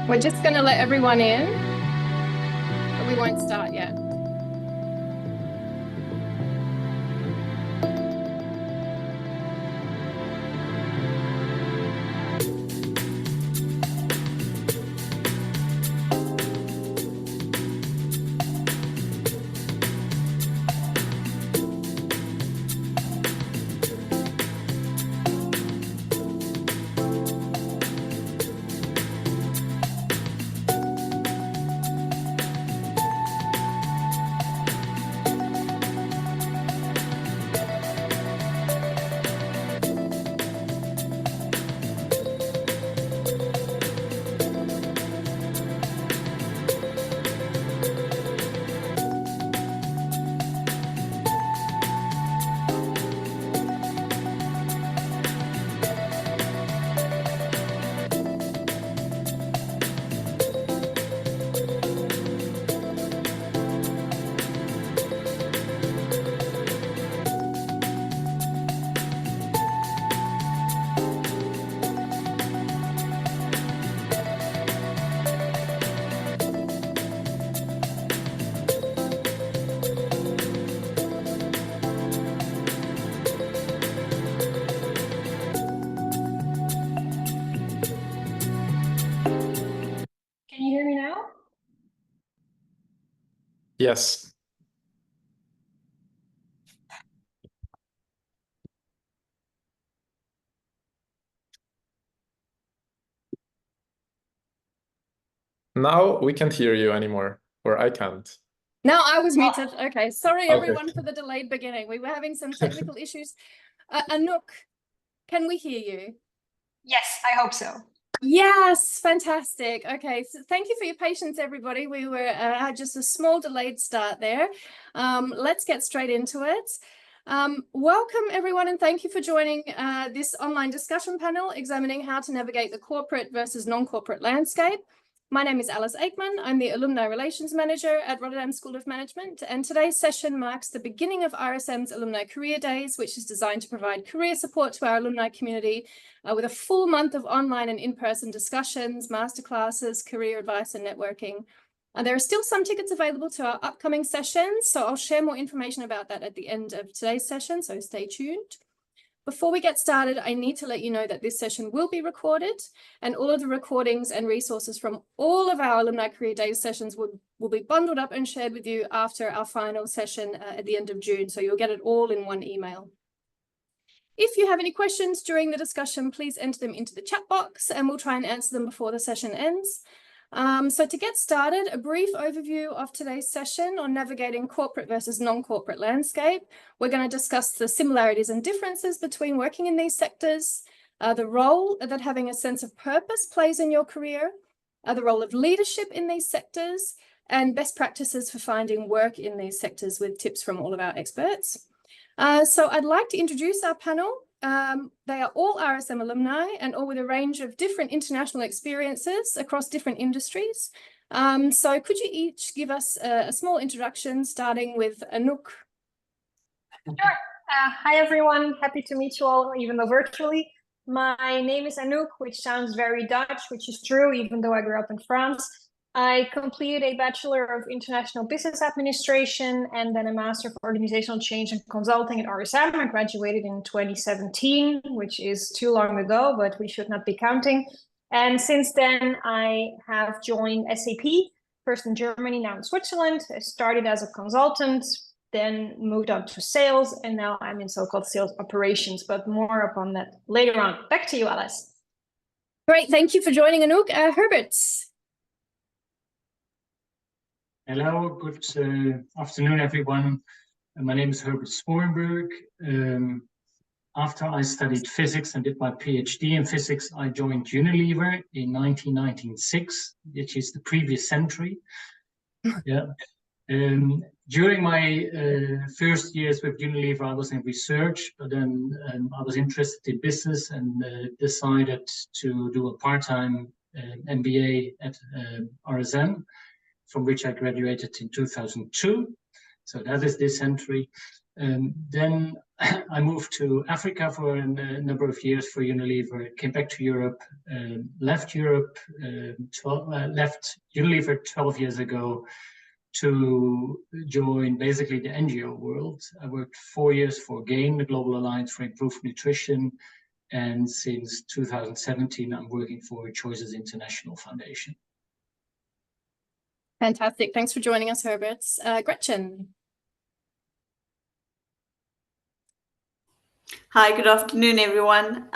We're just going to let everyone in, but we won't start yet. Can you hear me now? Yes. Now we can't hear you anymore, or I can't. No, I was muted. Okay, sorry Okay. everyone for the delayed beginning. We were having some technical issues. Anouk, can we hear you? Yes, I hope so. Yes, fantastic. Okay, so thank you for your patience, everybody. We were had just a small delayed start there. Let's get straight into it. Welcome, everyone, and thank you for joining this online discussion panel examining how to navigate the corporate versus non-corporate landscape. My name is Alice Aikman. I'm the Alumni Relations Manager at Rotterdam School of Management, and today's session marks the beginning of RSM's Alumni Career Days, which is designed to provide career support to our alumni community with a full month of online and in-person discussions, masterclasses, career advice and networking. There are still some tickets available to our upcoming sessions, so I'll share more information about that at the end of today's session, so stay tuned. Before we get started, I need to let you know that this session will be recorded, and all of the recordings and resources from all of our Alumni Career Days sessions will be bundled up and shared with you after our final session at the end of June, so you'll get it all in one email. If you have any questions during the discussion, please enter them into the chat box and we'll try and answer them before the session ends. So to get started, a brief overview of today's session on navigating corporate versus non-corporate landscape. We're going to discuss the similarities and differences between working in these sectors, the role that having a sense of purpose plays in your career, the role of leadership in these sectors, and best practices for finding work in these sectors with tips from all of our experts. So I'd like to introduce our panel. They are all RSM alumni and all with a range of different international experiences across different industries. So could you each give us a small introduction, starting with Anouk? Sure. Hi, everyone. Happy to meet you all, even though virtually. My name is Anouk, which sounds very Dutch, which is true, even though I grew up in France. I completed a Bachelor of International Business Administration and then a Master of Organizational Change and Consulting at RSM. I graduated in 2017, which is too long ago, but we should not be counting. And since then, I have joined SAP, first in Germany, now in Switzerland. I started as a consultant, then moved on to sales, and now I'm in so-called sales operations, but more upon that later on. Back to you, Alice. Great, thank you for joining, Anouk. Herbert. Hello, good afternoon, everyone. My name is Herbert Sporenberg. After I studied physics and did my PhD in physics, I joined Unilever in 1996, which is the previous century. Yeah. During my first years with Unilever, I was in research, but then I was interested in business and decided to do a part-time MBA at RSM, from which I graduated in 2002. So that is this century. Then I moved to Africa for a number of years for Unilever, came back to Europe, left Europe, left Unilever 12 years ago to join basically the NGO world. I worked 4 years for GAIN, the Global Alliance for Improved Nutrition, and since 2017, I'm working for Choices International Foundation. Fantastic. Thanks for joining us, Herbert. Gretchen. Hi, good afternoon, everyone.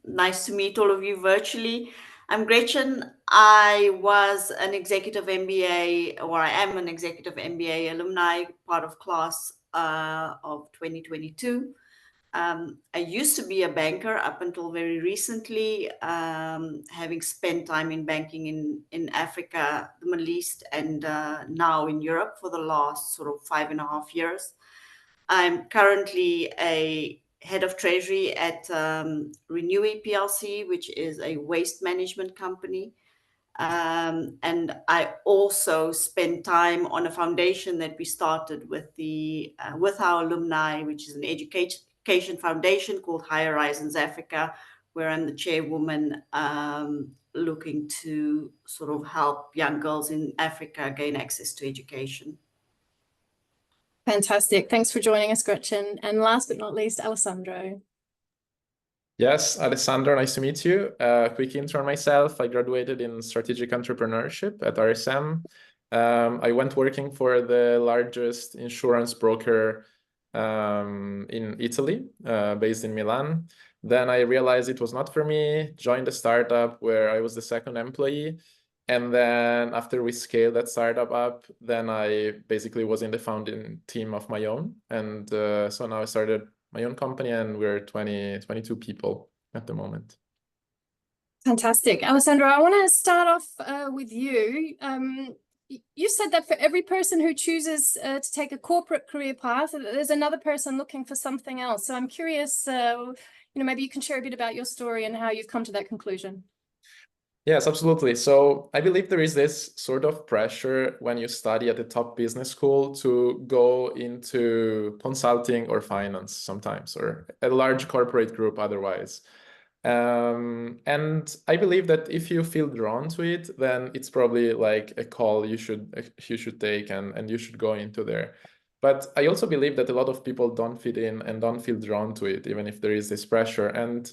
Nice to meet all of you virtually. I'm Gretchen. I was an executive MBA, or I am an executive MBA alumni, part of class of 2022. I used to be a banker up until very recently, having spent time in banking in Africa, the Middle East, and now in Europe for the last sort of 5.5 years. I'm currently a head of treasury at Renewy PLC, which is a waste management company. And I also spend time on a foundation that we started with our alumni, which is an education foundation called High Horizons Africa, where I'm the chairwoman, looking to sort of help young girls in Africa gain access to education. Fantastic. Thanks for joining us, Gretchen. And last but not least, Alessandro. Yes, Alessandro, nice to meet you. Quick intro on myself. I graduated in strategic entrepreneurship at RSM. I went working for the largest insurance broker in Italy, based in Milan. Then I realized it was not for me, joined a startup where I was the second employee. And then after we scaled that startup up, then I basically was in the founding team of my own. And so now I started my own company, and we're 22 people at the moment. Fantastic. Alessandro, I want to start off with you. You said that for every person who chooses to take a corporate career path, there's another person looking for something else. So I'm curious, maybe you can share a bit about your story and how you've come to that conclusion. Yes, absolutely. So I believe there is this sort of pressure when you study at the top business school to go into consulting or finance sometimes, or a large corporate group otherwise. And I believe that if you feel drawn to it, then it's probably like a call you should take and you should go into there. But I also believe that a lot of people don't fit in and don't feel drawn to it, even if there is this pressure. And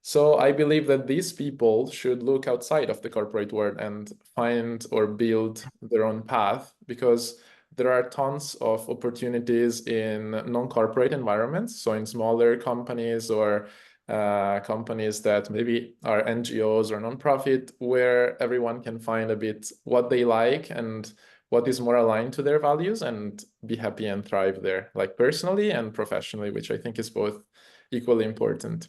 so I believe that these people should look outside of the corporate world and find or build their own path, because there are tons of opportunities in non-corporate environments. So in smaller companies or companies that maybe are NGOs or nonprofit, where everyone can find a bit what they like and what is more aligned to their values and be happy and thrive there, like personally and professionally, which I think is both equally important.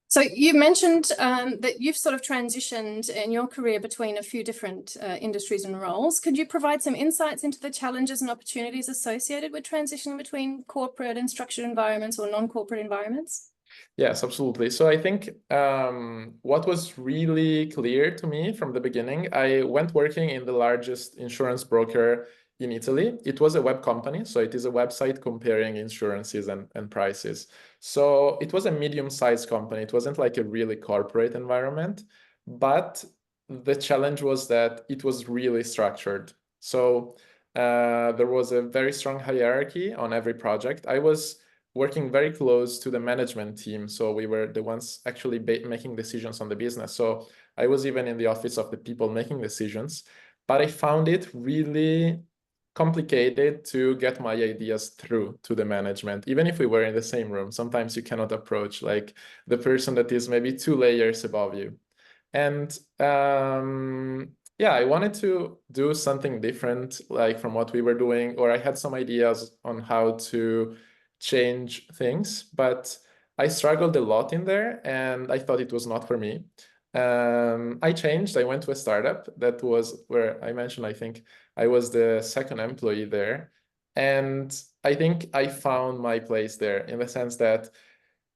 So you mentioned that you've sort of transitioned in your career between a few different industries and roles. Could you provide some insights into the challenges and opportunities associated with transitioning between corporate and structured environments or non-corporate environments? Yes, absolutely. So I think what was really clear to me from the beginning, I went working in the largest insurance broker in Italy. It was a web company, so it is a website comparing insurances and prices. So it was a medium-sized company. It wasn't like a really corporate environment, but the challenge was that it was really structured. So there was a very strong hierarchy on every project. I was working very close to the management team. So we were the ones actually making decisions on the business. So I was even in the office of the people making decisions, but I found it really complicated to get my ideas through to the management. Even if we were in the same room, sometimes you cannot approach like the person that is maybe 2 layers above you. And yeah, I wanted to do something different, like from what we were doing, or I had some ideas on how to change things, but I struggled a lot in there and I thought it was not for me. I changed. I went to a startup that was where I mentioned, I think I was the second employee there. And I think I found my place there in the sense that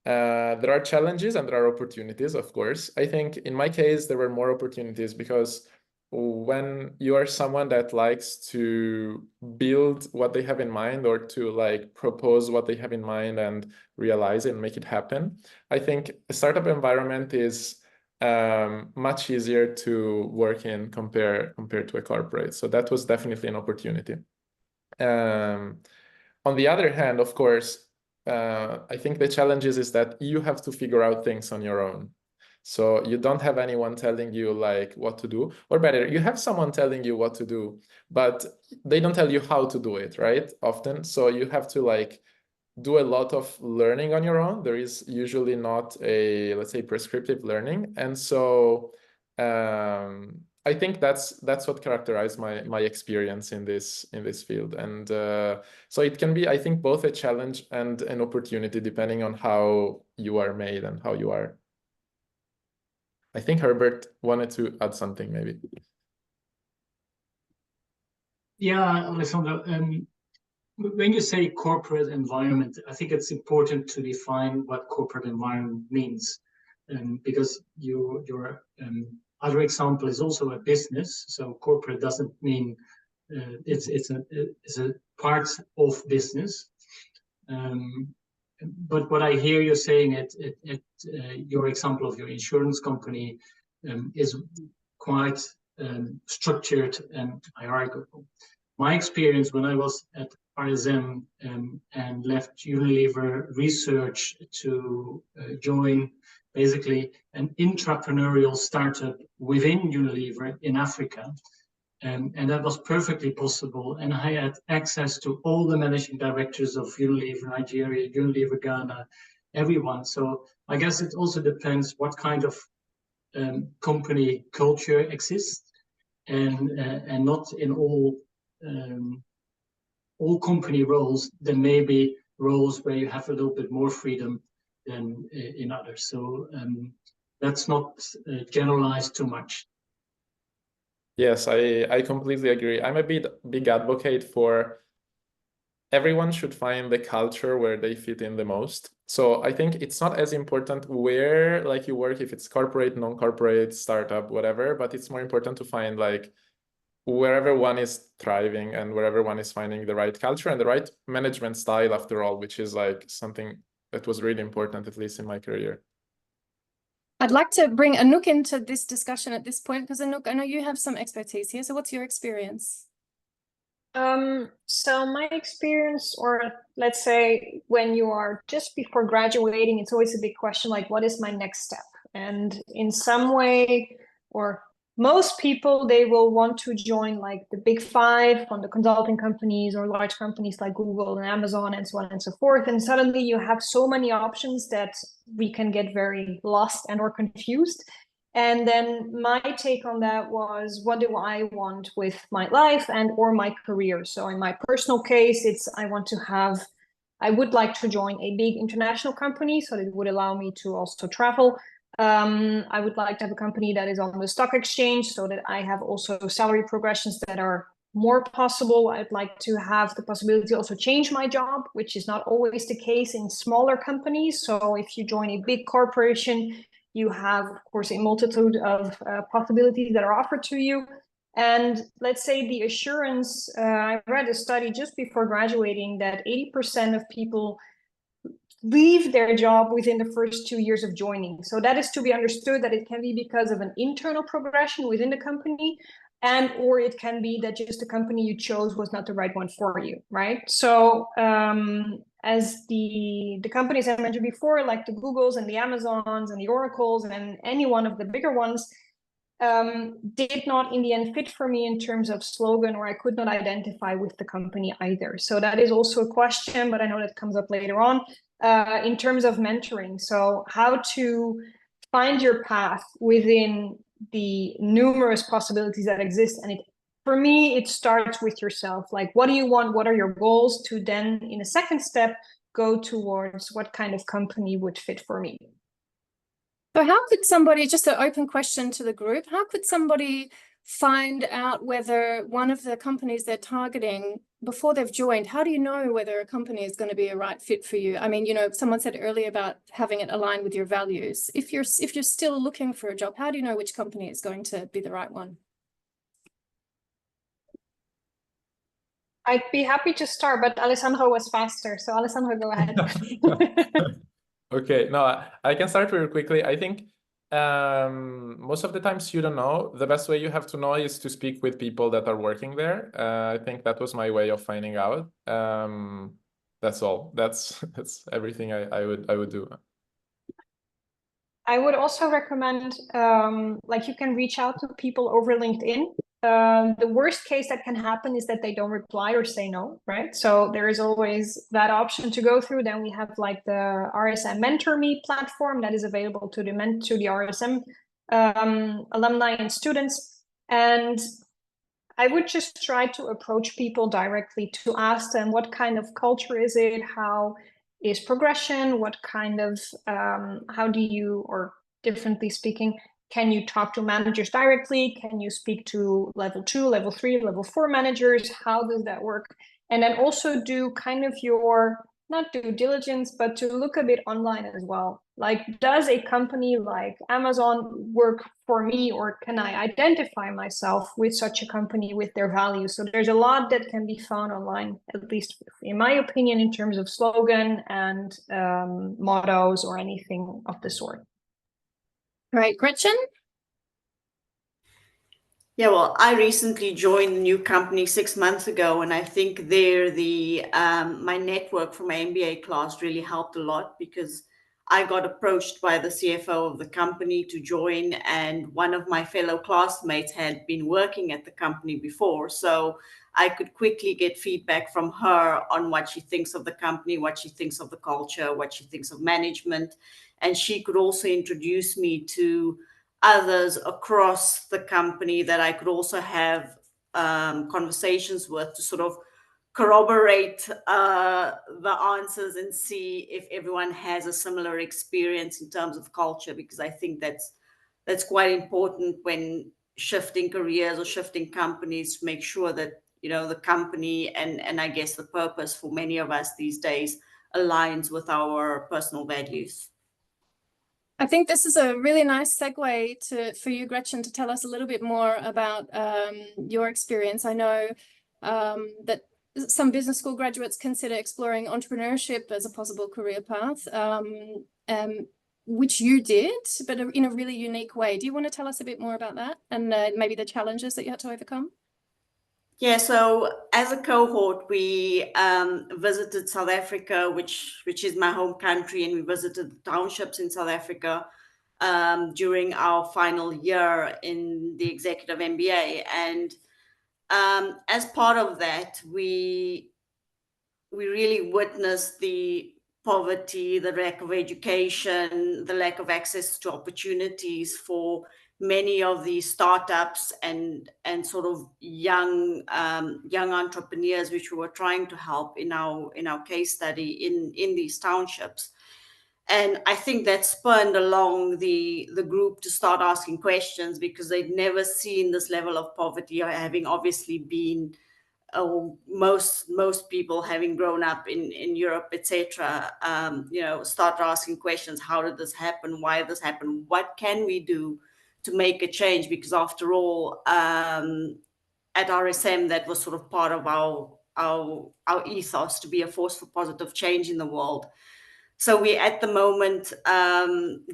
there are challenges and there are opportunities, of course. I think in my case, there were more opportunities because when you are someone that likes to build what they have in mind, or to like propose what they have in mind and realize it and make it happen, I think a startup environment is much easier to work in compared to a corporate. So that was definitely an opportunity. On the other hand, of course, I think the challenge is that you have to figure out things on your own. So you don't have anyone telling you like what to do, or better, you have someone telling you what to do, but they don't tell you how to do it, right? Often. So you have to like do a lot of learning on your own. There is usually not a, let's say, prescriptive learning. And so I think that's what characterized my experience in this field. And so it can be, I think, both a challenge and an opportunity depending on how you are made and how you are. I think Herbert wanted to add something, maybe. Yeah, Alessandro, when you say corporate environment, I think it's important to define what corporate environment means, because your other example is also a business. So corporate doesn't mean it's a part of business. But what I hear you saying your example of your insurance company is quite structured and hierarchical. My experience when I was at RSM and left Unilever Research to join basically an intrapreneurial startup within Unilever in Africa. And that was perfectly possible. And I had access to all the managing directors of Unilever Nigeria, Unilever Ghana, everyone. So I guess it also depends what kind of company culture exists, and not in all company roles. There may be roles where you have a little bit more freedom than in others. So that's not generalized too much. Yes, I completely agree. I'm a big advocate for everyone should find the culture where they fit in the most. So I think it's not as important where like you work, if it's corporate, non-corporate, startup, whatever, but it's more important to find like wherever one is thriving and wherever one is finding the right culture and the right management style, after all, which is like something that was really important, at least in my career. I'd like to bring Anouk into this discussion at this point, because Anouk, I know you have some expertise here. So what's your experience? So my experience, or let's say when you are just before graduating, it's always a big question, like, what is my next step? And in some way, or most people, they will want to join like the big five from the consulting companies or large companies like Google and Amazon and so on and so forth. And suddenly you have so many options that we can get very lost and or confused. And then my take on that was, what do I want with my life and or my career? So in my personal case, it's I would like to join a big international company so that it would allow me to also travel. I would like to have a company that is on the stock exchange so that I have also salary progressions that are more possible. I'd like to have the possibility to also change my job, which is not always the case in smaller companies. So if you join a big corporation, you have, of course, a multitude of possibilities that are offered to you. And let's say the assurance, I read a study just before graduating that 80% of people leave their job within the first 2 years of joining. So that is to be understood that it can be because of an internal progression within the company, and or it can be that just the company you chose was not the right one for you, right? So as the companies I mentioned before, like the Googles and the Amazons and the Oracles and any one of the bigger ones, did not in the end fit for me in terms of slogan, or I could not identify with the company either. So that is also a question, but I know that comes up later on, in terms of mentoring. So how to find your path within the numerous possibilities that exist. And for me, it starts with yourself. Like, what do you want? What are your goals? To then, in a second step, go towards what kind of company would fit for me. So how could somebody, just an open question to the group, how could somebody find out whether one of the companies they're targeting before they've joined? How do you know whether a company is going to be a right fit for you? I mean, someone said earlier about having it aligned with your values. If you're still looking for a job, how do you know which company is going to be the right one? I'd be happy to start, but Alessandro was faster. So Alessandro, go ahead. Okay, no, I can start very quickly. I think most of the times you don't know. The best way you have to know is to speak with people that are working there. I think that was my way of finding out. That's all. That's everything I would do. I would also recommend, like, you can reach out to people over LinkedIn. The worst case that can happen is that they don't reply or say no, right? So there is always that option to go through. Then we have like the RSM Mentor Me platform that is available to the RSM alumni and students. And I would just try to approach people directly to ask them what kind of culture is it, how is progression, what kind of, how do you, or differently speaking, can you talk to managers directly? Can you speak to level 2, level 3, level 4 managers? How does that work? And then also do kind of your, not due diligence, but to look a bit online as well. Like, does a company like Amazon work for me, or can I identify myself with such a company with their values? So there's a lot that can be found online, at least in my opinion, in terms of slogan and mottos or anything of the sort. Great. Gretchen? Yeah, well, I recently joined a new company 6 months ago, and I think there my network from my MBA class really helped a lot, because I got approached by the CFO of the company to join, and one of my fellow classmates had been working at the company before, so I could quickly get feedback from her on what she thinks of the company, what she thinks of the culture, what she thinks of management, and she could also introduce me to others across the company that I could also have conversations with to sort of corroborate the answers and see if everyone has a similar experience in terms of culture, because I think that's quite important when shifting careers or shifting companies, to make sure that, you know, the company and I guess the purpose for many of us these days aligns with our personal values. I think this is a really nice segue for you, Gretchen, to tell us a little bit more about your experience. I know that some business school graduates consider exploring entrepreneurship as a possible career path, which you did, but in a really unique way. Do you want to tell us a bit more about that, and maybe the challenges that you had to overcome? Yeah, so as a cohort, we visited South Africa, which is my home country, and we visited the townships in South Africa during our final year in the executive MBA. And as part of that, we really witnessed the poverty, the lack of education, the lack of access to opportunities for many of these startups and sort of young entrepreneurs, which we were trying to help in our case study in these townships. And I think that spurred along the group to start asking questions, because they'd never seen this level of poverty, or having obviously been most people having grown up in Europe, etc. You know, start asking questions: how did this happen? Why did this happen? What can we do to make a change? Because after all, at RSM, that was sort of part of our ethos, to be a force for positive change in the world. So we, at the moment,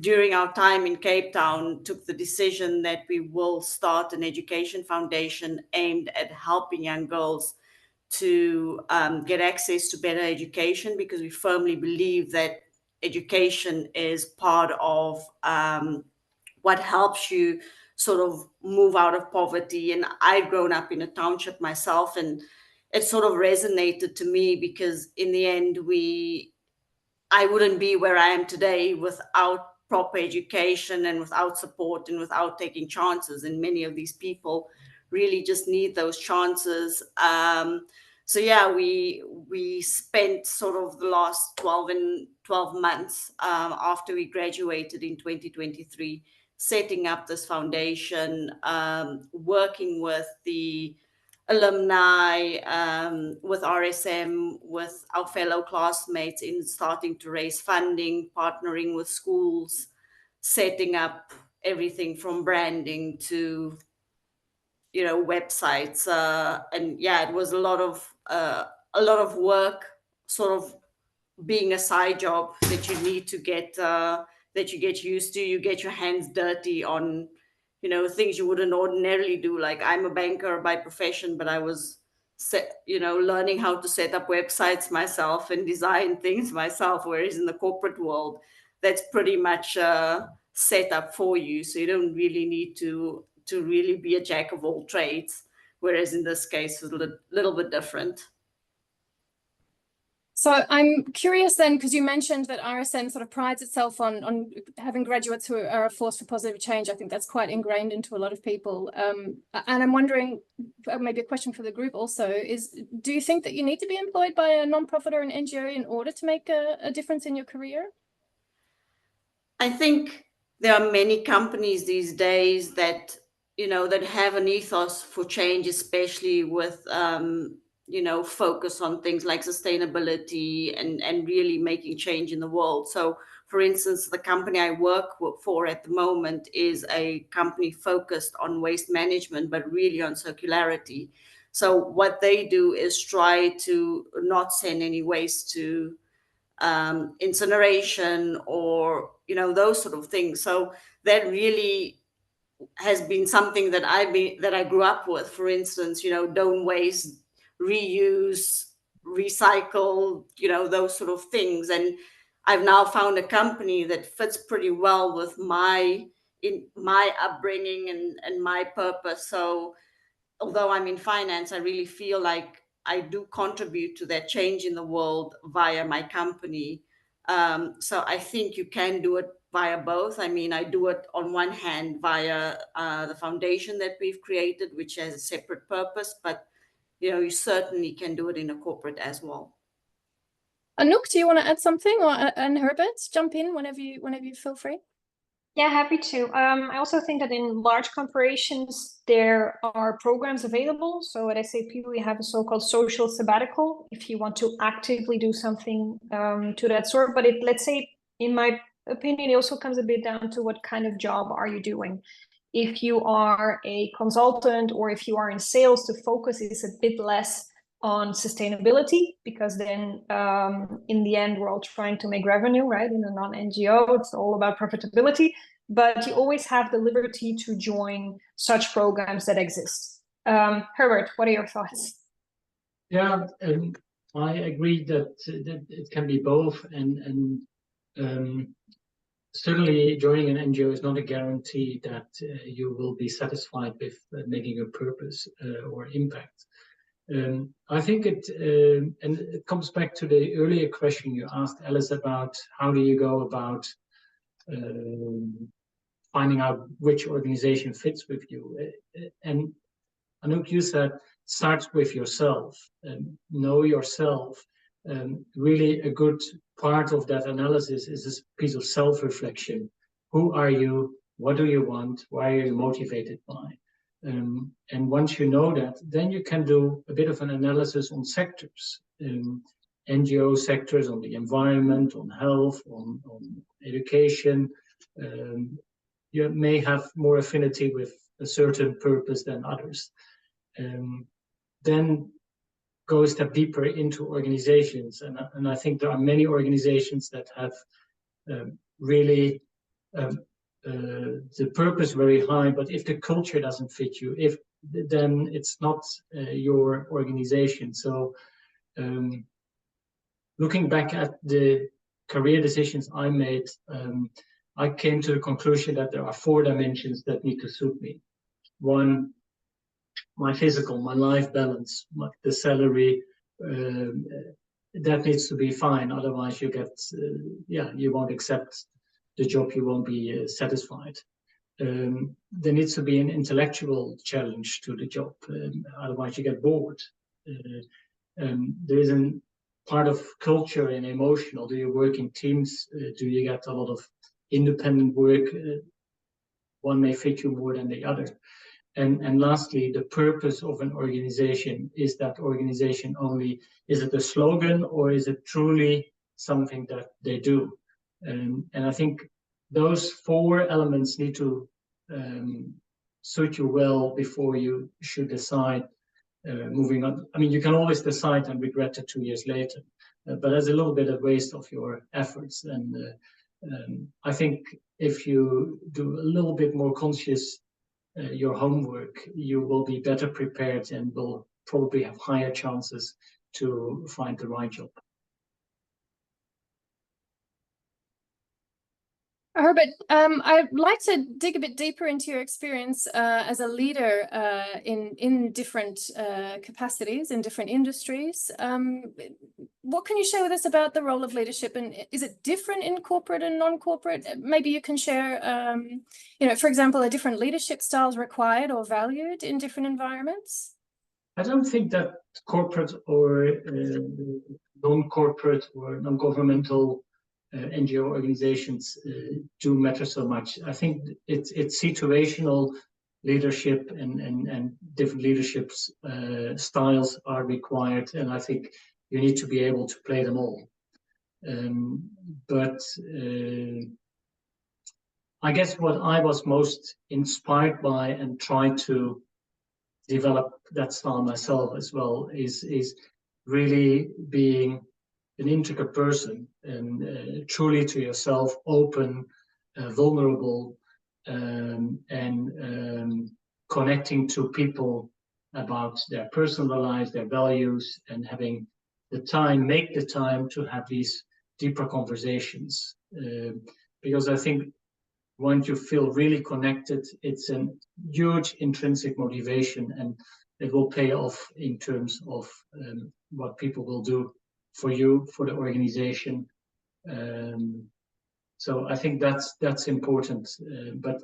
during our time in Cape Town, took the decision that we will start an education foundation aimed at helping young girls to get access to better education, because we firmly believe that education is part of what helps you sort of move out of poverty. And I've grown up in a township myself, and it sort of resonated to me, because in the end, I wouldn't be where I am today without proper education and without support and without taking chances. And many of these people really just need those chances. So yeah, we spent sort of the last 12 months after we graduated in 2023 setting up this foundation, working with the alumni, with RSM, with our fellow classmates, in starting to raise funding, partnering with schools, setting up everything from branding to websites, and yeah, it was a lot of work, sort of being a side job that you need to get that you get used to. You get your hands dirty on things you wouldn't ordinarily do. Like, I'm a banker by profession, but I was learning how to set up websites myself and design things myself, whereas in the corporate world, that's pretty much set up for you, so you don't really need to really be a jack of all trades, whereas in this case it's a little bit different. So I'm curious then, because you mentioned that RSM sort of prides itself on having graduates who are a force for positive change. I think that's quite ingrained into a lot of people. And I'm wondering, maybe a question for the group also, is do you think that you need to be employed by a nonprofit or an NGO in order to make a difference in your career? I think there are many companies these days that that have an ethos for change, especially with focus on things like sustainability and really making change in the world. So, for instance, the company I work for at the moment is a company focused on waste management, but really on circularity. So what they do is try to not send any waste to incineration or those sort of things. So that really has been something that I grew up with. For instance, don't waste, reuse, recycle, those sort of things. And I've now found a company that fits pretty well with my upbringing and my purpose. So although I'm in finance, I really feel like I do contribute to that change in the world via my company. So I think you can do it via both. I mean, I do it on one hand via the foundation that we've created, which has a separate purpose, but you certainly can do it in a corporate as well. Anouk, do you want to add something, or and Herbert, jump in whenever you feel free? Yeah, happy to. I also think that in large corporations, there are programs available. So at SAP, we have a so-called social sabbatical, if you want to actively do something to that sort. But let's say, in my opinion, it also comes a bit down to what kind of job are you doing. If you are a consultant or if you are in sales, the focus is a bit less on sustainability, because then in the end, we're all trying to make revenue, right? In a non-NGO, it's all about profitability, but you always have the liberty to join such programs that exist. Herbert, what are your thoughts? Yeah, I agree that it can be both, and certainly joining an NGO is not a guarantee that you will be satisfied with making a purpose or impact. I think and it comes back to the earlier question you asked, Alice, about how do you go about finding out which organization fits with you. And Anouk, you said, start with yourself, know yourself. Really a good part of that analysis is this piece of self-reflection. Who are you? What do you want? Why are you motivated by? And once you know that, then you can do a bit of an analysis on sectors, NGO sectors, on the environment, on health, on education. You may have more affinity with a certain purpose than others. Then go a step deeper into organizations. And I think there are many organizations that have really the purpose very high, but if the culture doesn't fit you, then it's not your organization. So looking back at the career decisions I made, I came to the conclusion that there are 4 dimensions that need to suit me. 1, my physical, my life balance, the salary, that needs to be fine. Otherwise you get, you won't accept the job, you won't be satisfied. There needs to be an intellectual challenge to the job. Otherwise you get bored. There is a part of culture and emotional. Do you work in teams? Do you get a lot of independent work? One may fit you more than the other. And lastly, the purpose of an organization. Is that organization only, is it a slogan, or is it truly something that they do? And I think those 4 elements need to suit you well before you should decide moving on. I mean, you can always decide and regret it 2 years later, but there's a little bit of waste of your efforts. And I think if you do a little bit more conscious your homework, you will be better prepared and will probably have higher chances to find the right job. Herbert, I'd like to dig a bit deeper into your experience as a leader in different capacities, in different industries. What can you share with us about the role of leadership, and is it different in corporate and non-corporate? Maybe you can share, for example, are different leadership styles required or valued in different environments? I don't think that corporate or non-corporate or non-governmental NGO organizations do matter so much. I think it's situational leadership and different leadership styles are required, and I think you need to be able to play them all. But I guess what I was most inspired by and tried to develop that style myself as well is really being an intricate person and truly to yourself, open, vulnerable, and connecting to people about their personal lives, their values, and having make the time to have these deeper conversations. Because I think once you feel really connected, it's a huge intrinsic motivation, and it will pay off in terms of what people will do for you, for the organization. So I think that's important. But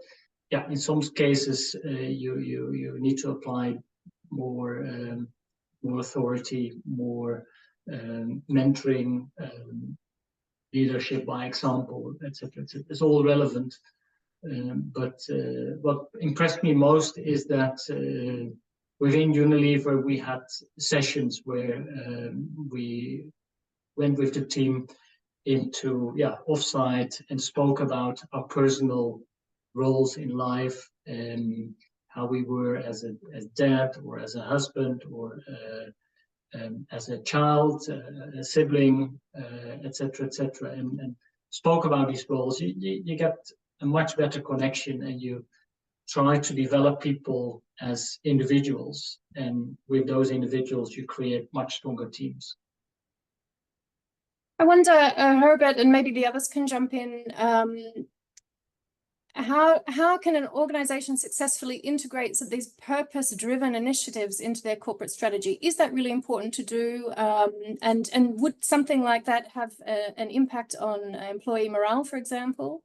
yeah, in some cases you need to apply more authority, more mentoring, leadership by example, etc. It's all relevant. But what impressed me most is that within Unilever we had sessions where we went with the team into offsite and spoke about our personal roles in life and how we were as dad or as a husband or as a child, a sibling, etc., etc., and spoke about these roles. You get a much better connection, and you try to develop people as individuals, and with those individuals you create much stronger teams. I wonder, Herbert, and maybe the others can jump in, how can an organization successfully integrate these purpose-driven initiatives into their corporate strategy? Is that really important to do? And would something like that have an impact on employee morale, for example?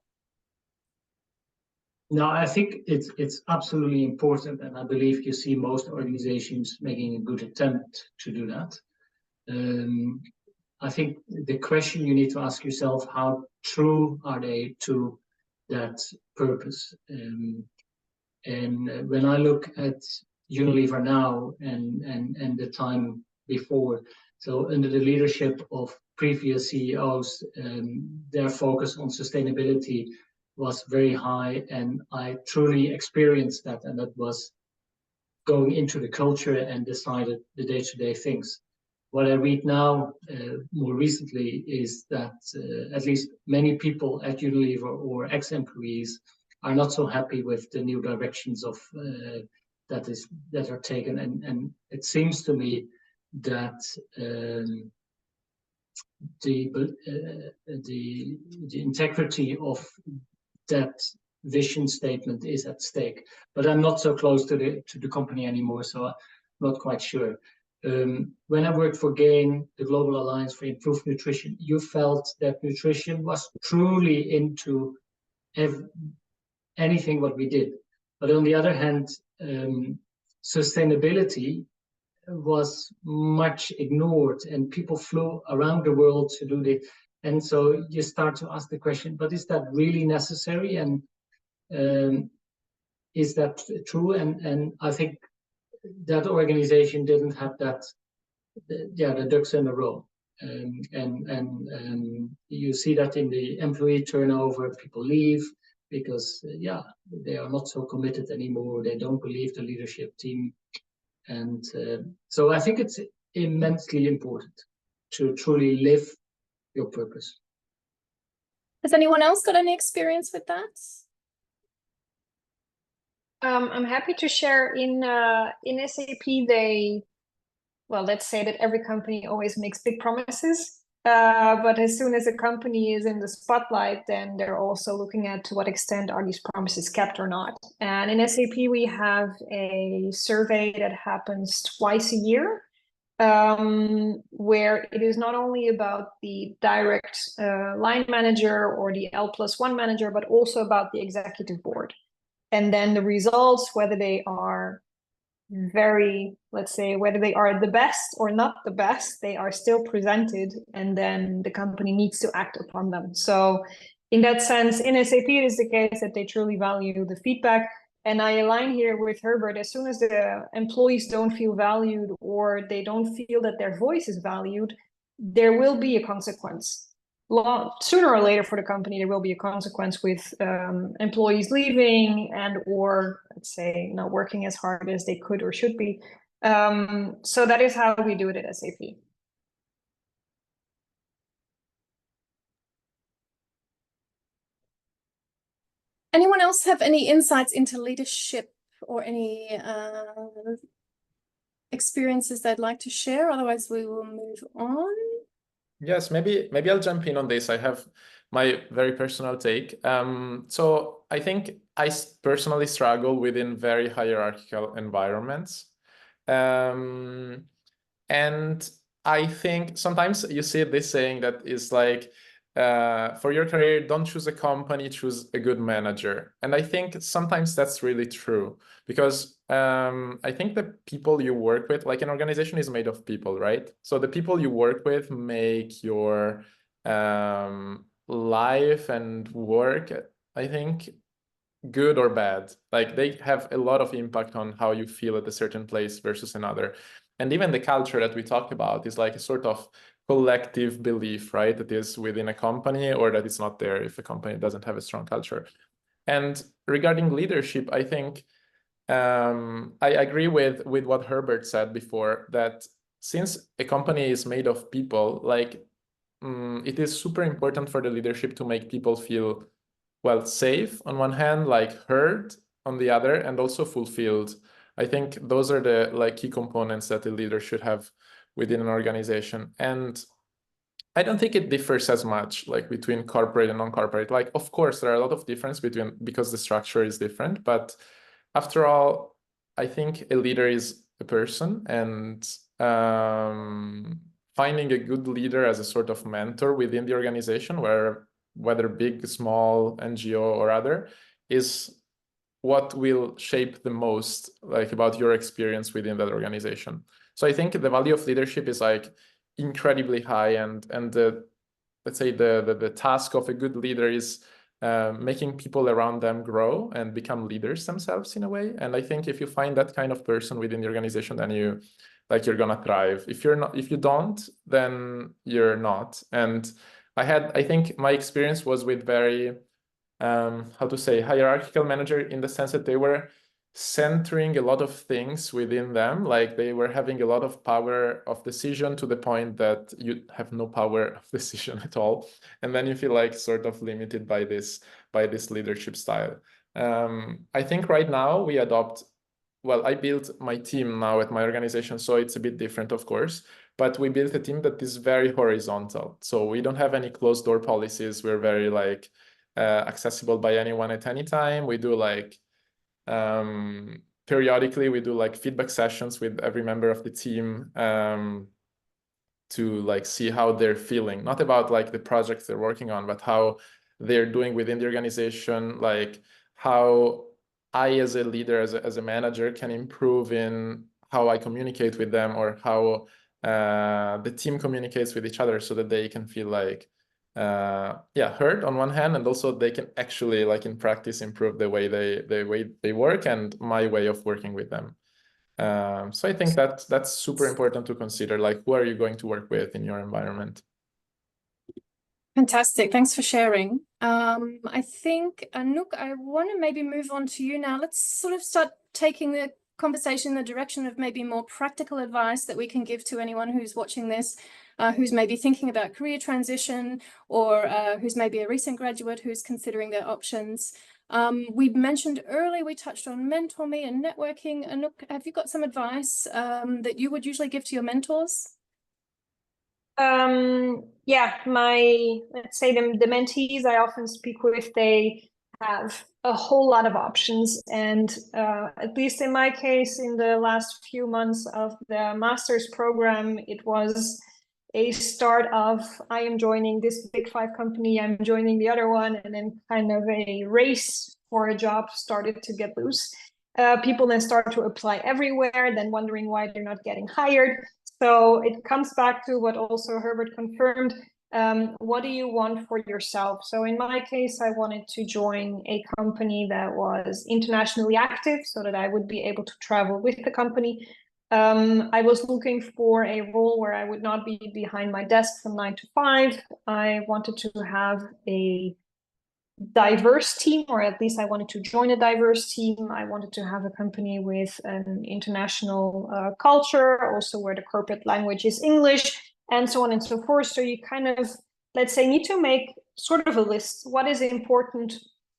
No, I think it's absolutely important, and I believe you see most organizations making a good attempt to do that. I think the question you need to ask yourself, how true are they to that purpose? And when I look at Unilever now and the time before, so under the leadership of previous CEOs, their focus on sustainability was very high, and I truly experienced that, and that was going into the culture and decided the day-to-day things. What I read now more recently is that at least many people at Unilever or ex-employees are not so happy with the new directions of that are taken, and it seems to me that the integrity of that vision statement is at stake. But I'm not so close to the company anymore, so I'm not quite sure. When I worked for GAIN, the Global Alliance for Improved Nutrition, you felt that nutrition was truly into anything what we did. But on the other hand, sustainability was much ignored, and people flew around the world to do it. And so you start to ask the question, but is that really necessary? And is that true? And I think that organization didn't have that, the ducks in a row. And you see that in the employee turnover, people leave because yeah, they are not so committed anymore. They don't believe the leadership team. And so I think it's immensely important to truly live your purpose. Has anyone else got any experience with that? I'm happy to share in SAP, well, let's say that every company always makes big promises. But as soon as a company is in the spotlight, then they're also looking at to what extent are these promises kept or not. And in SAP, we have a survey that happens twice a year, where it is not only about the direct line manager or the L+1 manager, but also about the executive board. And then the results, whether they are very, let's say, whether they are the best or not the best, they are still presented, and then the company needs to act upon them. So in that sense, in SAP, it is the case that they truly value the feedback. And I align here with Herbert. As soon as the employees don't feel valued or they don't feel that their voice is valued, there will be a consequence. Sooner or later for the company, there will be a consequence with employees leaving and or, let's say, not working as hard as they could or should be. So that is how we do it at SAP. Anyone else have any insights into leadership or any experiences they'd like to share? Otherwise, we will move on. Yes, maybe I'll jump in on this. I have my very personal take. So I think I personally struggle within very hierarchical environments. And I think sometimes you see this saying that is like, for your career, don't choose a company, choose a good manager. And I think sometimes that's really true, because I think the people you work with, like an organization is made of people, right? So the people you work with make your life and work, I think, good or bad. Like they have a lot of impact on how you feel at a certain place versus another. And even the culture that we talk about is like a sort of collective belief, right? That is within a company, or that it's not there if a company doesn't have a strong culture. And regarding leadership, I think I agree with what Herbert said before, that since a company is made of people, like it is super important for the leadership to make people feel, well, safe on one hand, like heard on the other, and also fulfilled. I think those are the like key components that a leader should have within an organization. And I don't think it differs as much like between corporate and non-corporate. Like, of course, there are a lot of difference between, because the structure is different, but after all, I think a leader is a person, and finding a good leader as a sort of mentor within the organization, whether big, small, NGO or other, is what will shape the most like about your experience within that organization. So I think the value of leadership is like incredibly high, and the, let's say the task of a good leader is making people around them grow and become leaders themselves in a way. And I think if you find that kind of person within the organization, then you're gonna thrive. If you don't, then you're not. And I think my experience was with very how to say, hierarchical manager, in the sense that they were centering a lot of things within them. Like they were having a lot of power of decision, to the point that you have no power of decision at all. And then you feel like sort of limited by this leadership style. I think right now we adopt, well, I built my team now at my organization, so it's a bit different, of course, but we built a team that is very horizontal. So we don't have any closed door policies. We're very like accessible by anyone at any time. We do like periodically we do like feedback sessions with every member of the team to like see how they're feeling, not about like the projects they're working on, but how they're doing within the organization, like how I as a leader, as a manager, can improve in how I communicate with them, or how the team communicates with each other, so that they can feel like heard on one hand, and also they can actually like in practice improve the way they work, and my way of working with them. So I think that's super important to consider, like who are you going to work with in your environment. Fantastic. Thanks for sharing. I think, Anouk, I want to maybe move on to you now. Let's sort of start taking the conversation in the direction of maybe more practical advice that we can give to anyone who's watching this, who's maybe thinking about career transition, or who's maybe a recent graduate who's considering their options. We mentioned earlier, we touched on Mentor Me and networking. Anouk, have you got some advice that you would usually give to your mentors? Yeah, let's say the mentees I often speak with, they have a whole lot of options. And at least in my case, in the last few months of the master's program, it was a start of, I am joining this big 5 company, I'm joining the other one, and then kind of a race for a job started to get loose. People then start to apply everywhere, then wondering why they're not getting hired. So it comes back to what also Herbert confirmed. What do you want for yourself? So in my case, I wanted to join a company that was internationally active so that I would be able to travel with the company. I was looking for a role where I would not be behind my desk from 9 to 5. I wanted to have a diverse team, or at least I wanted to join a diverse team. I wanted to have a company with an international culture, also where the corporate language is English, and so on and so forth. So you kind of, let's say, need to make sort of a list. What is important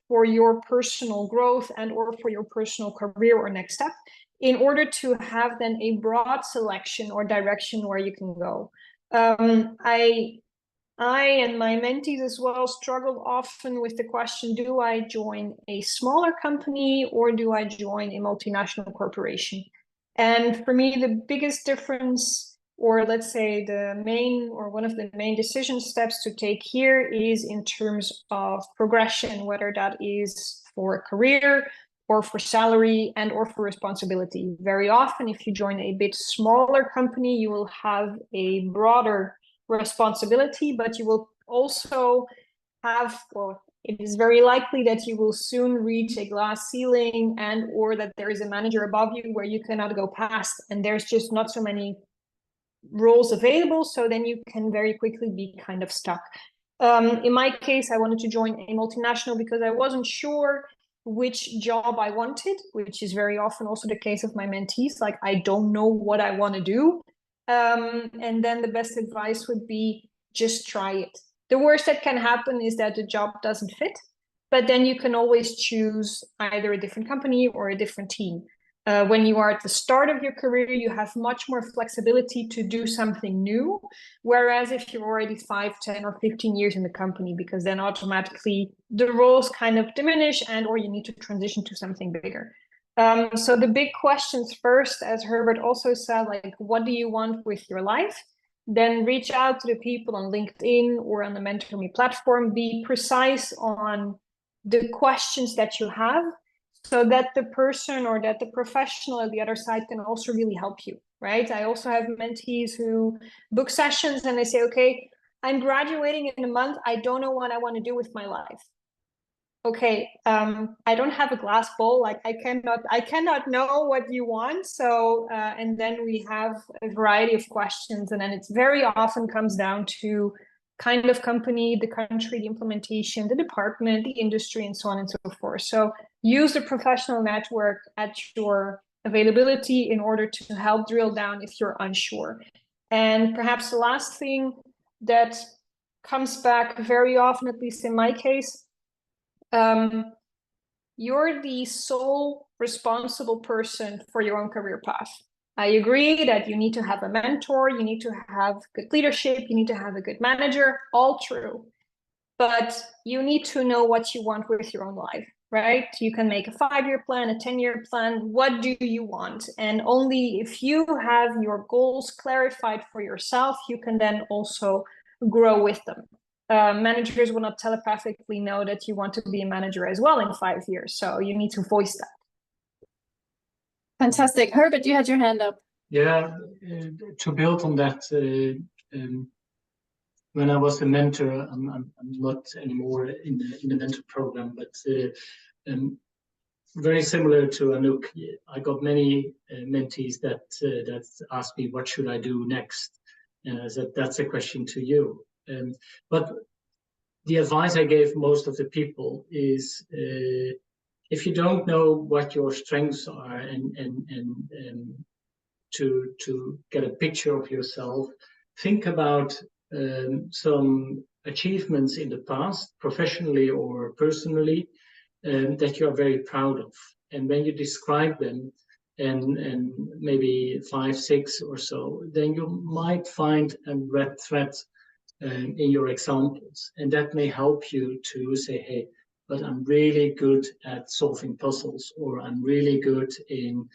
for your personal growth and or for your personal career or next step, in order to have then a broad selection or direction where you can go. I and my mentees as well struggle often with the question, do I join a smaller company or do I join a multinational corporation? And for me, the biggest difference, or let's say the main or one of the main decision steps to take here, is in terms of progression, whether that is for a career or for salary and or for responsibility. Very often, if you join a bit smaller company, you will have a broader responsibility, but you will also have, well, it is very likely that you will soon reach a glass ceiling and or that there is a manager above you where you cannot go past, and there's just not so many roles available, so then you can very quickly be kind of stuck. In my case, I wanted to join a multinational because I wasn't sure which job I wanted, which is very often also the case of my mentees. Like, I don't know what I want to do. And then the best advice would be just try it. The worst that can happen is that the job doesn't fit, but then you can always choose either a different company or a different team. When you are at the start of your career, you have much more flexibility to do something new. Whereas if you're already 5, 10, or 15 years in the company, because then automatically the roles kind of diminish and or you need to transition to something bigger. So the big questions first, as Herbert also said, like, what do you want with your life? Then reach out to the people on LinkedIn or on the Mentor Me platform. Be precise on the questions that you have, so that the person or that the professional at the other side can also really help you, right? I also have mentees who book sessions and they say, okay, I'm graduating in a month. I don't know what I want to do with my life. Okay, I don't have a glass bowl. Like, I cannot know what you want. So, and then we have a variety of questions, and then it's very often comes down to kind of company, the country, the implementation, the department, the industry, and so on and so forth. So use the professional network at your availability in order to help drill down if you're unsure. And perhaps the last thing that comes back very often, at least in my case, you're the sole responsible person for your own career path. I agree that you need to have a mentor, you need to have good leadership, you need to have a good manager, all true. But you need to know what you want with your own life, right? You can make a 5-year plan, a 10-year plan. What do you want? And only if you have your goals clarified for yourself, you can then also grow with them. Managers will not telepathically know that you want to be a manager as well in 5 years. So you need to voice that. Fantastic. Herbert, you had your hand up. Yeah, to build on that, when I was a mentor, I'm not anymore in the mentor program, but very similar to Anouk, I got many mentees that asked me, what should I do next? And I said, that's a question to you. But the advice I gave most of the people is, if you don't know what your strengths are, and to get a picture of yourself, think about some achievements in the past, professionally or personally, that you are very proud of. And when you describe them, and maybe 5, 6 or so, then you might find a red thread in your examples. And that may help you to say, hey, but I'm really good at solving puzzles, or I'm really good in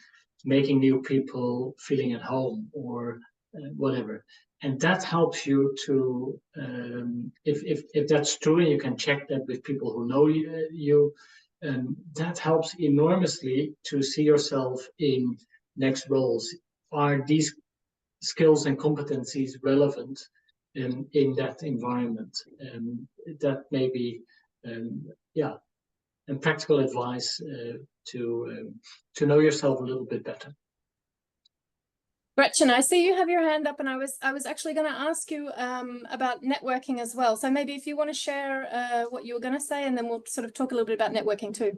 making new people feeling at home, or whatever. And that helps you to, if that's true, and you can check that with people who know you, that helps enormously to see yourself in next roles. Are these skills and competencies relevant in that environment? That may be, yeah, and practical advice to know yourself a little bit better. Gretchen, I see you have your hand up, and I was actually going to ask you about networking as well. So maybe if you want to share what you were going to say, and then we'll sort of talk a little bit about networking too.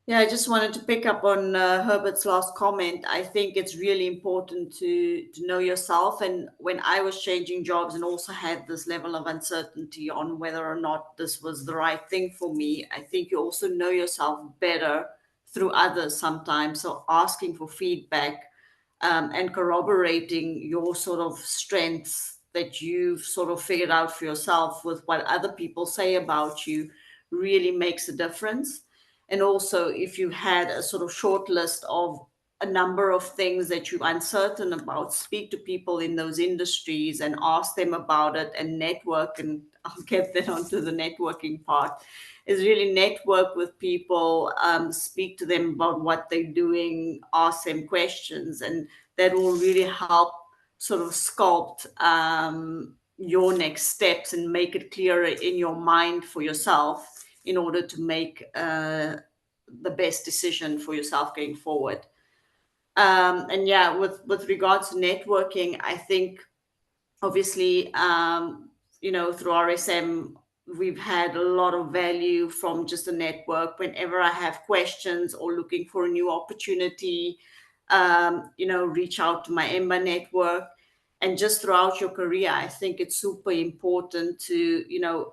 Yeah, I just wanted to pick up on Herbert's last comment. I think it's really important to know yourself. And when I was changing jobs and also had this level of uncertainty on whether or not this was the right thing for me, I think you also know yourself better through others sometimes. So asking for feedback and corroborating your sort of strengths that you've sort of figured out for yourself with what other people say about you really makes a difference. And also, if you had a sort of short list of a number of things that you're uncertain about, speak to people in those industries and ask them about it and network. And I'll get that onto the networking part, is really network with people, speak to them about what they're doing, ask them questions, and that will really help sort of sculpt your next steps and make it clearer in your mind for yourself in order to make the best decision for yourself going forward. And yeah, with regards to networking, I think obviously, through RSM, we've had a lot of value from just the network. Whenever I have questions or looking for a new opportunity, reach out to my EMBA network. And just throughout your career, I think it's super important to,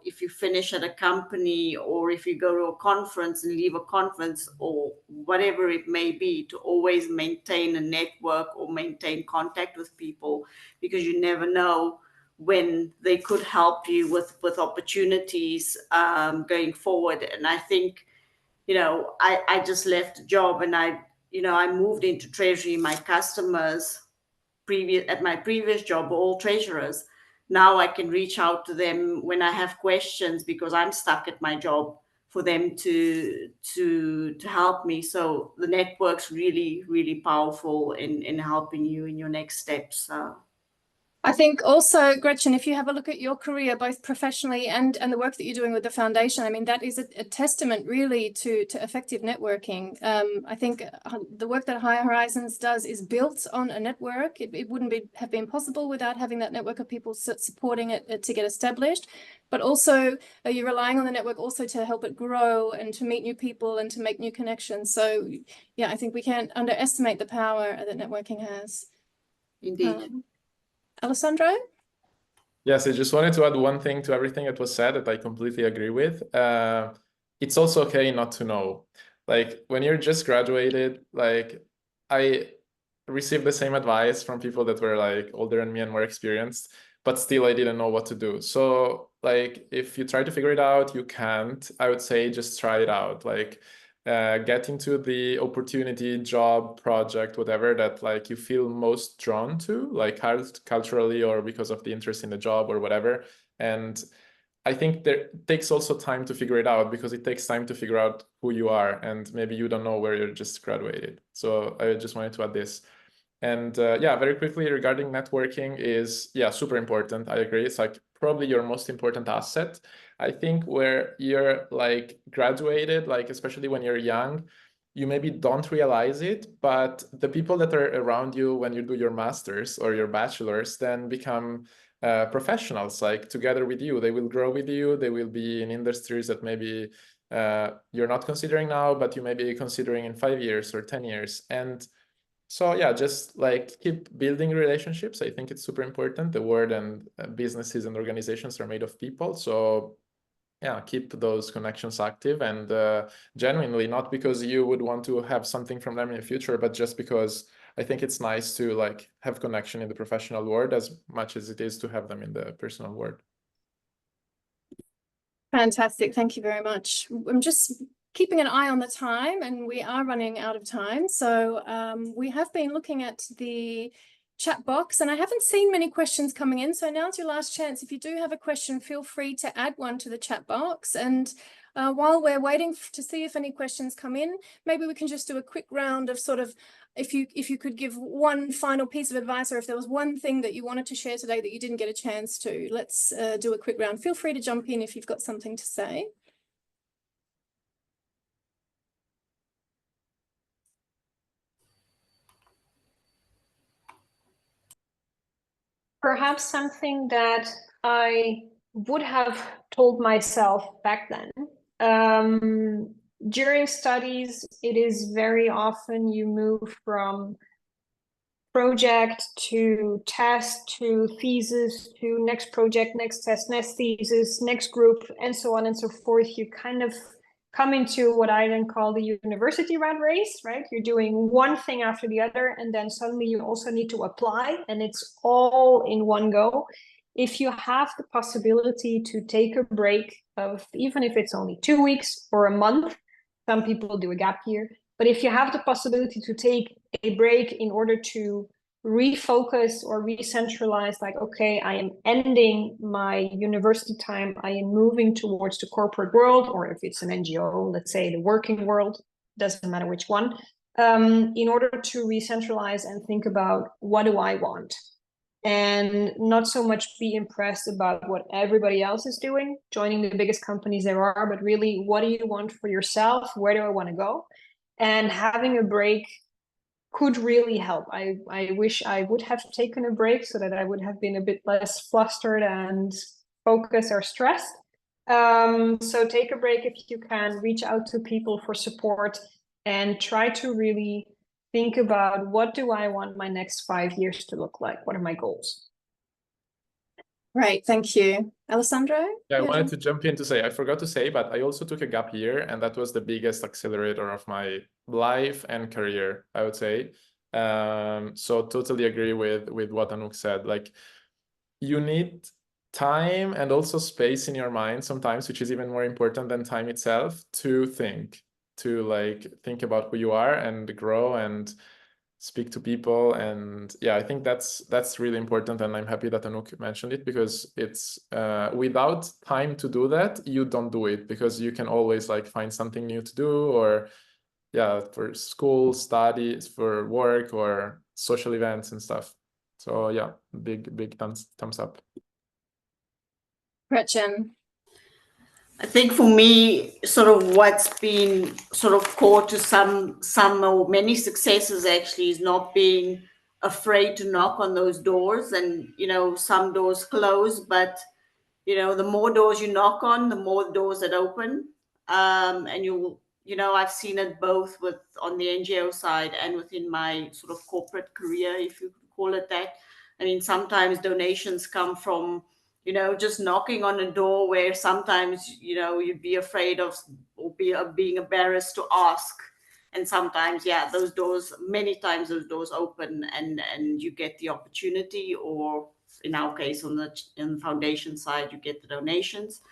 if you finish at a company, or if you go to a conference and leave a conference, or whatever it may be, to always maintain a network or maintain contact with people, because you never know when they could help you with opportunities going forward. And I think, I just left a job, and I moved into treasury. My customers at my previous job were all treasurers. Now I can reach out to them when I have questions, because I'm stuck at my job, for them to help me. So the network's really, really powerful in helping you in your next steps. I think also, Gretchen, if you have a look at your career, both professionally and the work that you're doing with the foundation, I mean, that is a testament really to effective networking. I think the work that Higher Horizons does is built on a network. It wouldn't have been possible without having that network of people supporting it to get established. But also, you're relying on the network also to help it grow and to meet new people and to make new connections. So, yeah, I think we can't underestimate the power that networking has. Indeed. Alessandro? Yes, I just wanted to add one thing to everything that was said that I completely agree with. It's also okay not to know. Like when you're just graduated, like I received the same advice from people that were like older than me and more experienced, but still I didn't know what to do. So like if you try to figure it out, you can't. I would say just try it out. Like get into the opportunity, job, project, whatever that like you feel most drawn to, like culturally or because of the interest in the job or whatever. And I think there takes also time to figure it out, because it takes time to figure out who you are, and maybe you don't know where you're just graduated. So I just wanted to add this. And yeah, very quickly regarding networking is, yeah, super important. I agree. It's like probably your most important asset. I think where you're like graduated, like especially when you're young, you maybe don't realize it, but the people that are around you when you do your master's or your bachelor's then become professionals, like together with you. They will grow with you. They will be in industries that maybe you're not considering now, but you may be considering in 5 years or 10 years. And so yeah, just like keep building relationships. I think it's super important. The world and businesses and organizations are made of people. So yeah, keep those connections active, and genuinely, not because you would want to have something from them in the future, but just because I think it's nice to like have connection in the professional world as much as it is to have them in the personal world. Fantastic. Thank you very much. I'm just keeping an eye on the time, and we are running out of time. So we have been looking at the chat box, and I haven't seen many questions coming in. So now's your last chance. If you do have a question, feel free to add one to the chat box. And while we're waiting to see if any questions come in, maybe we can just do a quick round of sort of, if you could give one final piece of advice, or if there was one thing that you wanted to share today that you didn't get a chance to, let's do a quick round. Feel free to jump in if you've got something to say. Perhaps something that I would have told myself back then. During studies, it is very often you move from project to test to thesis to next project, next test, next thesis, next group, and so on and so forth. You kind of come into what I then call the university rat race, right? You're doing one thing after the other, and then suddenly you also need to apply, and it's all in one go. If you have the possibility to take a break of, even if it's only 2 weeks or a month, some people do a gap year, but if you have the possibility to take a break in order to refocus or re-centralize, like, okay, I am ending my university time, I am moving towards the corporate world, or if it's an NGO, let's say the working world, doesn't matter which one, in order to re-centralize and think about, what do I want? And not so much be impressed about what everybody else is doing, joining the biggest companies there are, but really, what do you want for yourself? Where do I want to go? And having a break could really help. I wish I would have taken a break so that I would have been a bit less flustered and focused or stressed. So take a break if you can, reach out to people for support, and try to really think about, what do I want my next 5 years to look like? What are my goals? Great, thank you. Alessandro? Yeah, I wanted to jump in to say, I forgot to say, but I also took a gap year, and that was the biggest accelerator of my life and career, I would say. So totally agree with what Anouk said. Like, you need time and also space in your mind sometimes, which is even more important than time itself, to think about who you are and grow and speak to people. And yeah, I think that's really important, and I'm happy that Anouk mentioned it, because it's without time to do that, you don't do it, because you can always like find something new to do, or yeah, for school, studies, for work, or social events and stuff. So yeah, big thumbs up. Gretchen? I think for me, sort of what's been sort of core to some or many successes actually is not being afraid to knock on those doors. And, you know, some doors close, but, you know, the more doors you knock on, the more doors that open. And you know, I've seen it both on the NGO side and within my sort of corporate career, if you could call it that. I mean, sometimes donations come from, you know, just knocking on a door where sometimes, you know, you'd be afraid of, or being embarrassed to ask. And sometimes, yeah, those doors, many times those doors open, and you get the opportunity, or in our case, in the foundation side, you get the donations.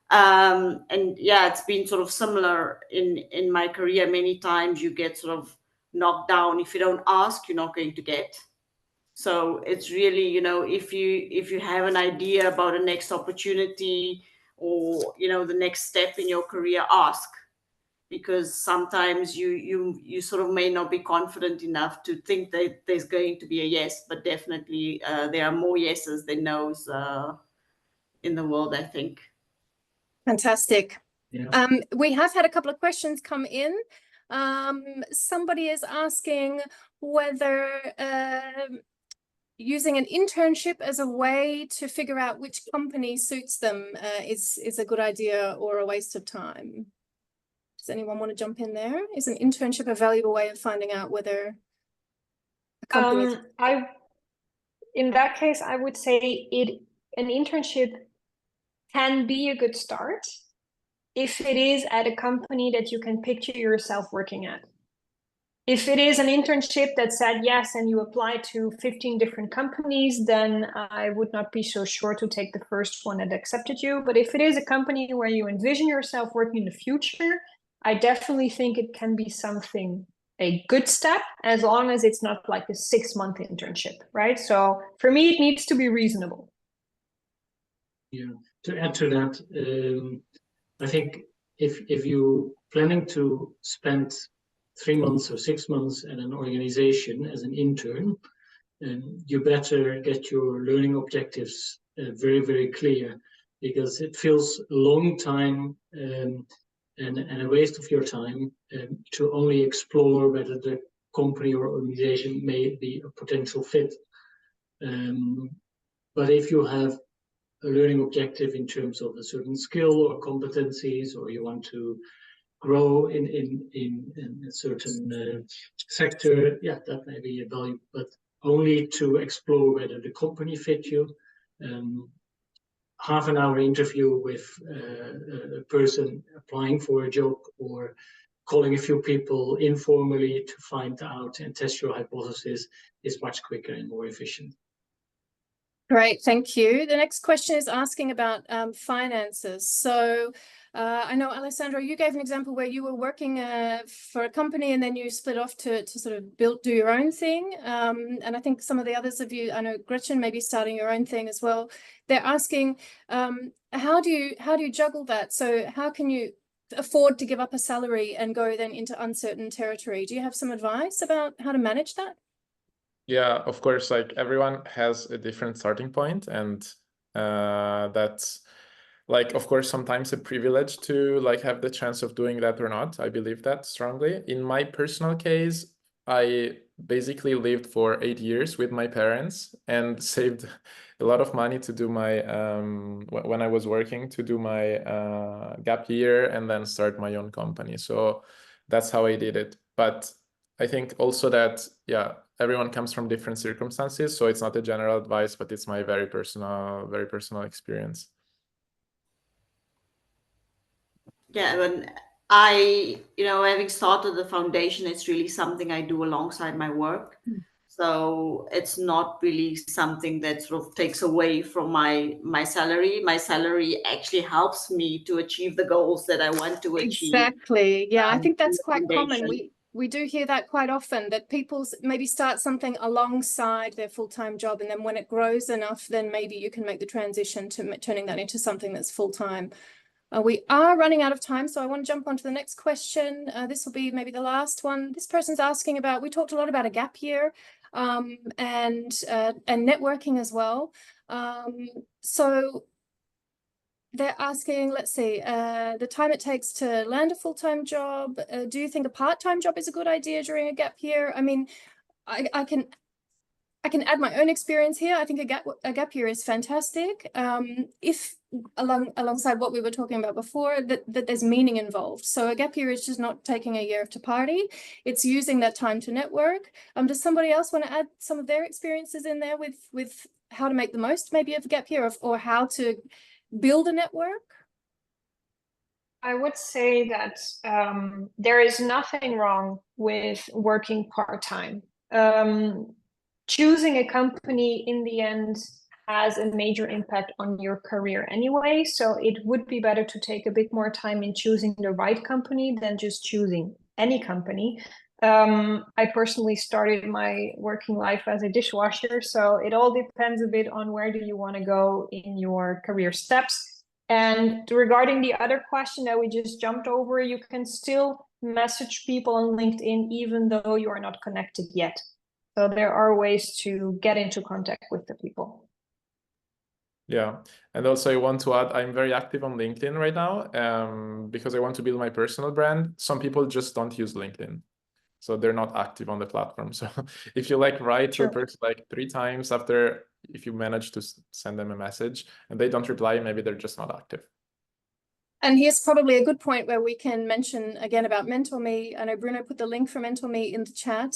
And yeah, it's been sort of similar in my career. Many times you get sort of knocked down. If you don't ask, you're not going to get. So it's really, you know, if you have an idea about a next opportunity, or, you know, the next step in your career, ask. Because sometimes you sort of may not be confident enough to think that there's going to be a yes, but definitely there are more yeses than no's in the world, I think. Fantastic. Yeah. We have had a couple of questions come in. Somebody is asking whether using an internship as a way to figure out which company suits them is a good idea or a waste of time? Does anyone want to jump in there? Is an internship a valuable way of finding out whether a company? In that case, I would say an internship can be a good start if it is at a company that you can picture yourself working at. If it is an internship that said yes and you apply to 15 different companies, then I would not be so sure to take the first one that accepted you. But if it is a company where you envision yourself working in the future, I definitely think it can be a good step, as long as it's not like a 6-month internship, right? So for me, it needs to be reasonable. Yeah, to add to that, I think if you're planning to spend 3 months or 6 months at an organization as an intern, you better get your learning objectives very, very clear, because it feels a long time and a waste of your time to only explore whether the company or organization may be a potential fit. But if you have a learning objective in terms of a certain skill or competencies, or you want to grow in a certain sector, yeah, that may be a value, but only to explore whether the company fit you. Half an hour interview with a person applying for a job, or calling a few people informally to find out and test your hypothesis, is much quicker and more efficient. Great, thank you. The next question is asking about finances. So I know, Alessandro, you gave an example where you were working for a company and then you split off to sort of do your own thing. And I think some of the others of you, I know Gretchen may be starting your own thing as well. They're asking, how do you juggle that? So how can you afford to give up a salary and go then into uncertain territory? Do you have some advice about how to manage that? Yeah, of course, like everyone has a different starting point, and that's like, of course, sometimes a privilege to like have the chance of doing that or not. I believe that strongly. In my personal case, I basically lived for 8 years with my parents and saved a lot of money to do my when I was working, to do my gap year and then start my own company. So that's how I did it. But I think also that, yeah, everyone comes from different circumstances, so it's not a general advice, but it's my very personal experience. Yeah, when I, having started the foundation, it's really something I do alongside my work. So it's not really something that sort of takes away from my salary. My salary actually helps me to achieve the goals that I want to achieve. Exactly. Yeah, I think that's in the quite common. foundation. We do hear that quite often, that people maybe start something alongside their full-time job, and then when it grows enough, then maybe you can make the transition to turning that into something that's full-time. We are running out of time, so I want to jump on to the next question. This will be maybe the last one. This person's asking about, we talked a lot about a gap year and networking as well. So they're asking, let's see, the time it takes to land a full-time job. Do you think a part-time job is a good idea during a gap year? I mean, I can add my own experience here. I think a gap year is fantastic. If alongside what we were talking about before, that there's meaning involved. So a gap year is just not taking a year to party. It's using that time to network. Does somebody else want to add some of their experiences in there with how to make the most maybe of a gap year, or how to build a network? I would say that there is nothing wrong with working part-time. Choosing a company in the end has a major impact on your career anyway, so it would be better to take a bit more time in choosing the right company than just choosing any company. I personally started my working life as a dishwasher, so it all depends a bit on where do you want to go in your career steps. And regarding the other question that we just jumped over, you can still message people on LinkedIn even though you are not connected yet. So there are ways to get into contact with the people. Yeah, and also I want to add, I'm very active on LinkedIn right now because I want to build my personal brand. Some people just don't use LinkedIn. so they're not active on the platform. So if you like write to a person like 3 times after, if you manage to send them a message and they don't reply, maybe they're just not active. And here's probably a good point where we can mention again about Mentor Me. I know Bruno put the link for Mentor Me in the chat.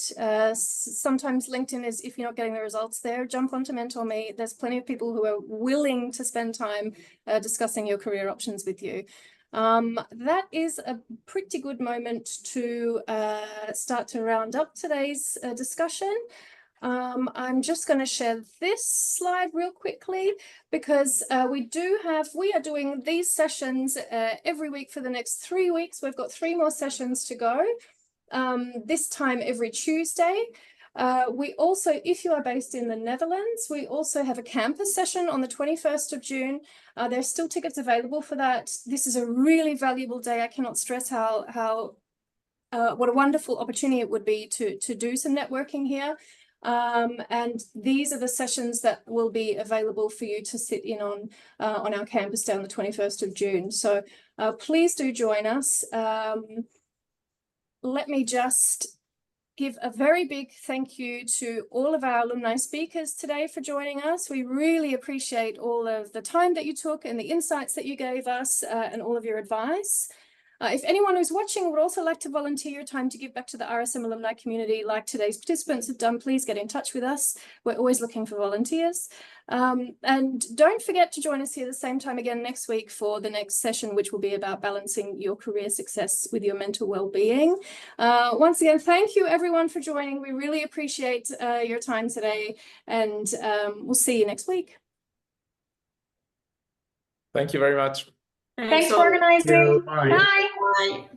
Sometimes LinkedIn is, if you're not getting the results there, jump onto Mentor Me. There's plenty of people who are willing to spend time discussing your career options with you. That is a pretty good moment to start to round up today's discussion. I'm just going to share this slide real quickly because we are doing these sessions every week for the next 3 weeks. We've got 3 more sessions to go, this time every Tuesday. We also, if you are based in the Netherlands, we also have a campus session on the 21st of June. There's still tickets available for that. This is a really valuable day. I cannot stress how what a wonderful opportunity it would be to do some networking here. And these are the sessions that will be available for you to sit in on our campus down the 21st of June. So please do join us. Let me just give a very big thank you to all of our alumni speakers today for joining us. We really appreciate all of the time that you took and the insights that you gave us and all of your advice. If anyone who's watching would also like to volunteer your time to give back to the RSM alumni community like today's participants have done, please get in touch with us. We're always looking for volunteers. And don't forget to join us here the same time again next week for the next session, which will be about balancing your career success with your mental well-being. Once again, thank you everyone for joining. We really appreciate your time today, and we'll see you next week. Thank you very much. Thanks for organizing. Bye. Bye. Bye.